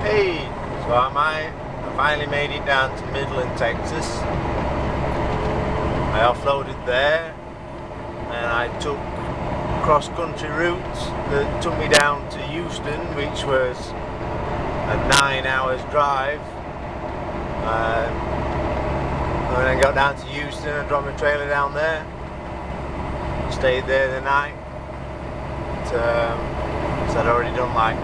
Hey, so I finally made it down to Midland, Texas. I offloaded there and I took cross-country routes that took me down to Houston, which was a 9 hours drive. When I got down to Houston, I dropped my trailer down there, stayed there the night. So I'd already done like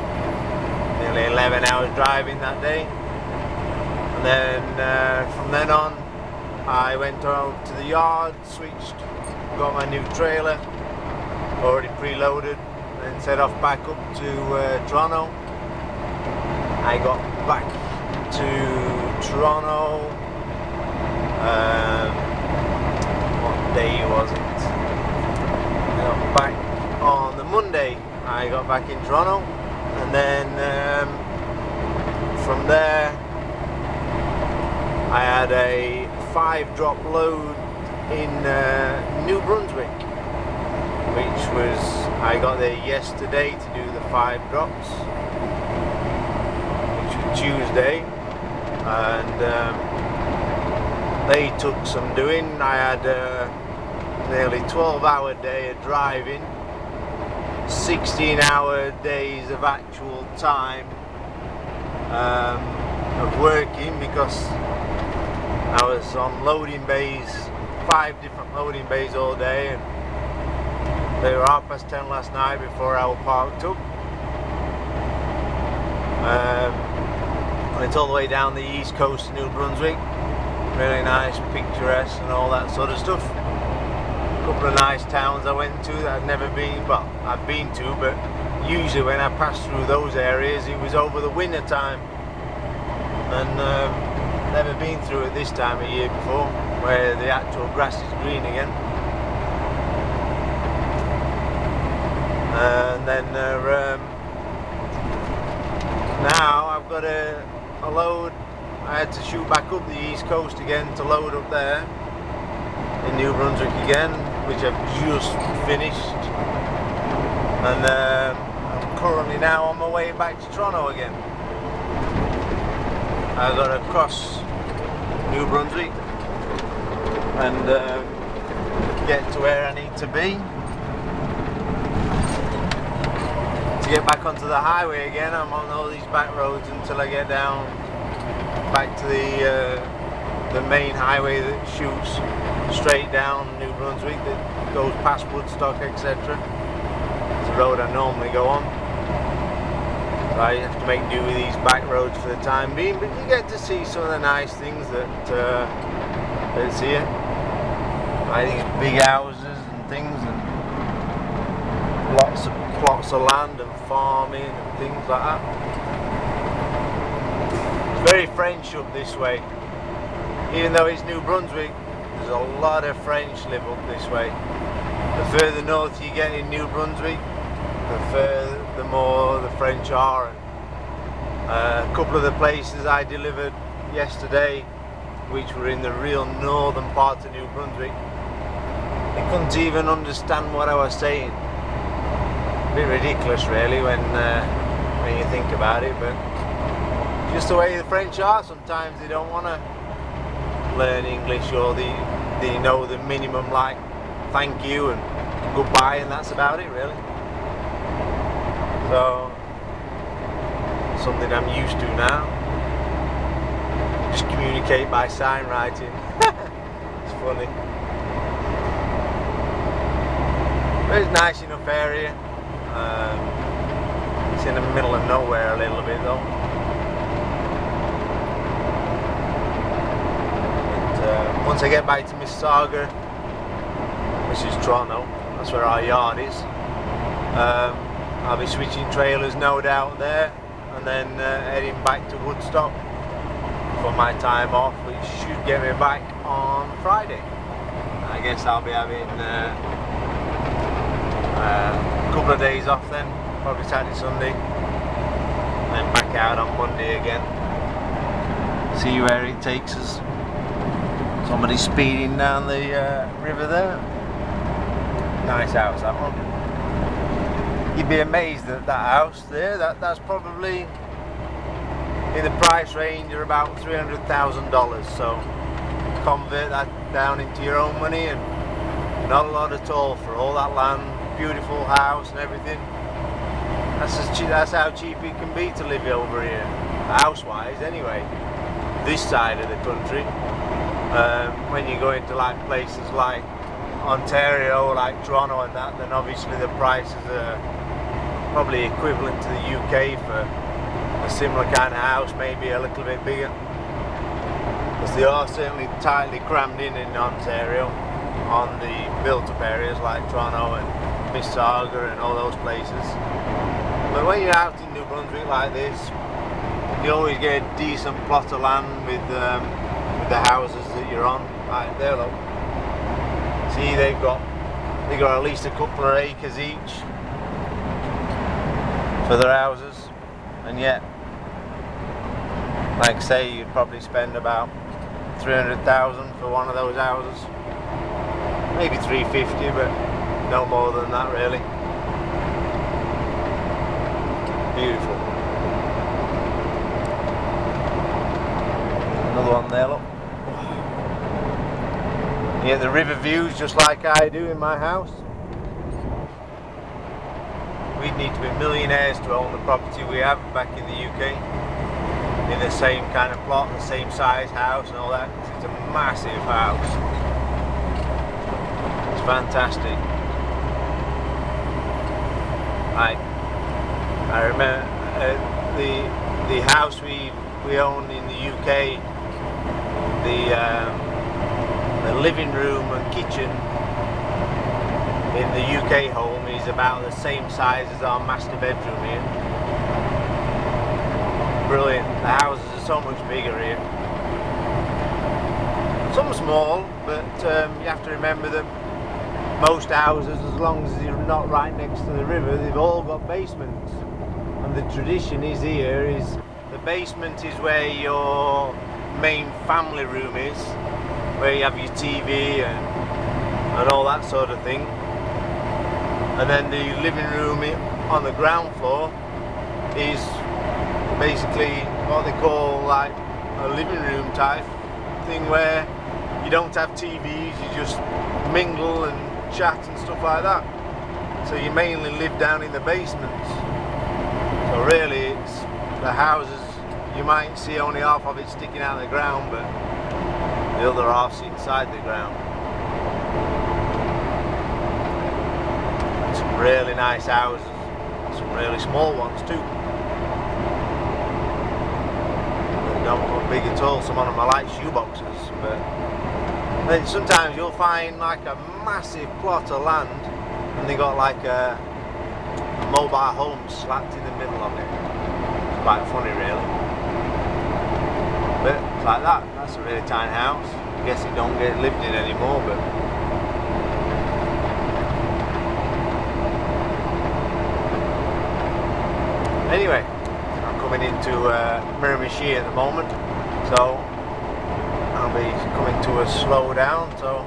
nearly 11 hours driving that day, and then from then on I went out to the yard, switched, got my new trailer already preloaded, and set off back up to Toronto. I got back to Toronto, what day was it? I got back on the Monday. I got back in Toronto, and then from there I had a 5-drop load in New Brunswick, which was, I got there yesterday to do the 5 drops, which was Tuesday, and they took some doing. I had a nearly 12-hour day of driving, 16-hour days of actual time of working, because I was on loading bays, 5 different loading bays all day, and they were 10:30 last night before I was parked up. Went all the way down the east coast of New Brunswick, really nice, picturesque and all that sort of stuff. A couple of nice towns I went to that I'd never been, well, I've been to, but usually when I passed through those areas it was over the winter time, and never been through it this time of year before, where the actual grass is green again. And then now I've got a load. I had to shoot back up the east coast again to load up there in New Brunswick again, which I've just finished, and I'm currently now on my way back to Toronto again. I've got to cross New Brunswick and get to where I need to be. To get back onto the highway again, I'm on all these back roads until I get down back to the main highway that shoots straight down New Brunswick, that goes past Woodstock, etc. It's a road I normally go on, so I have to make do with these back roads for the time being, but you get to see some of the nice things that's here, like these big houses and things, and lots of plots of land and farming and things like that. It's very French up this way. Even though it's New Brunswick, there's a lot of French live up this way. The further north you get in New Brunswick, the more the French are. A couple of the places I delivered yesterday, which were in the real northern part of New Brunswick, they couldn't even understand what I was saying. A bit ridiculous really when you think about it, but just the way the French are. Sometimes they don't want to learn English, or they know the minimum, like thank you and goodbye, and that's about it really. So something I'm used to now. Just communicate by sign writing. It's funny, but it's a nice enough area. It's in the middle of nowhere a little bit though. But once I get back to Mississauga, which is Toronto, that's where our yard is, I'll be switching trailers no doubt there, and then heading back to Woodstock for my time off, which should get me back on Friday. I guess I'll be having a couple of days off then, probably Saturday, Sunday, and then back out on Monday again. See where it takes us. Somebody speeding down the river there. Nice house, that one. You'd be amazed at that house there. That's probably in the price range are about $300,000. So convert that down into your own money, and not a lot at all for all that land, beautiful house and everything. That's how cheap it can be to live over here, house-wise anyway. This side of the country. When you go into like places like Ontario, like Toronto and that, then obviously the prices are probably equivalent to the UK for a similar kind of house, maybe a little bit bigger. Because they are certainly tightly crammed in Ontario on the built-up areas like Toronto and Mississauga and all those places. But when you're out in New Brunswick like this, you always get a decent plot of land with the houses that you're on. Right there, look. See, they've got at least a couple of acres each for their houses, and yet, like I say, you'd probably spend about 300,000 for one of those houses, maybe 350, but no more than that really. Beautiful. Another one there, look. You get the river views just like I do in my house. We'd need to be millionaires to own the property we have back in the UK, in the same kind of plot, the same size house and all that. It's a massive house. It's fantastic. I remember the house we own in the UK, the living room and kitchen in the UK home is about the same size as our master bedroom here. Brilliant. The houses are so much bigger here. Some small, but you have to remember that most houses, as long as you're not right next to the river, they've all got basements. And the tradition is here is the basement is where your main family room is, where you have your TV and all that sort of thing. And then the living room on the ground floor is basically what they call like a living room type thing, where you don't have TVs, you just mingle and chat and stuff like that. So you mainly live down in the basements. So really it's the houses, you might see only half of it sticking out of the ground, but the other half's inside the ground. Some really nice houses, some really small ones too. They don't look big at all, some of them are like shoeboxes, but then sometimes you'll find like a massive plot of land and they got like a mobile home slapped in the middle of it. It's quite funny really. But it's like that, that's a really tiny house. I guess it don't get lived in anymore, but anyway, I'm coming into Miramichi at the moment, so I'll be coming to a slow down, so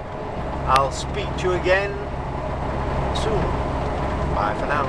I'll speak to you again soon. Bye for now.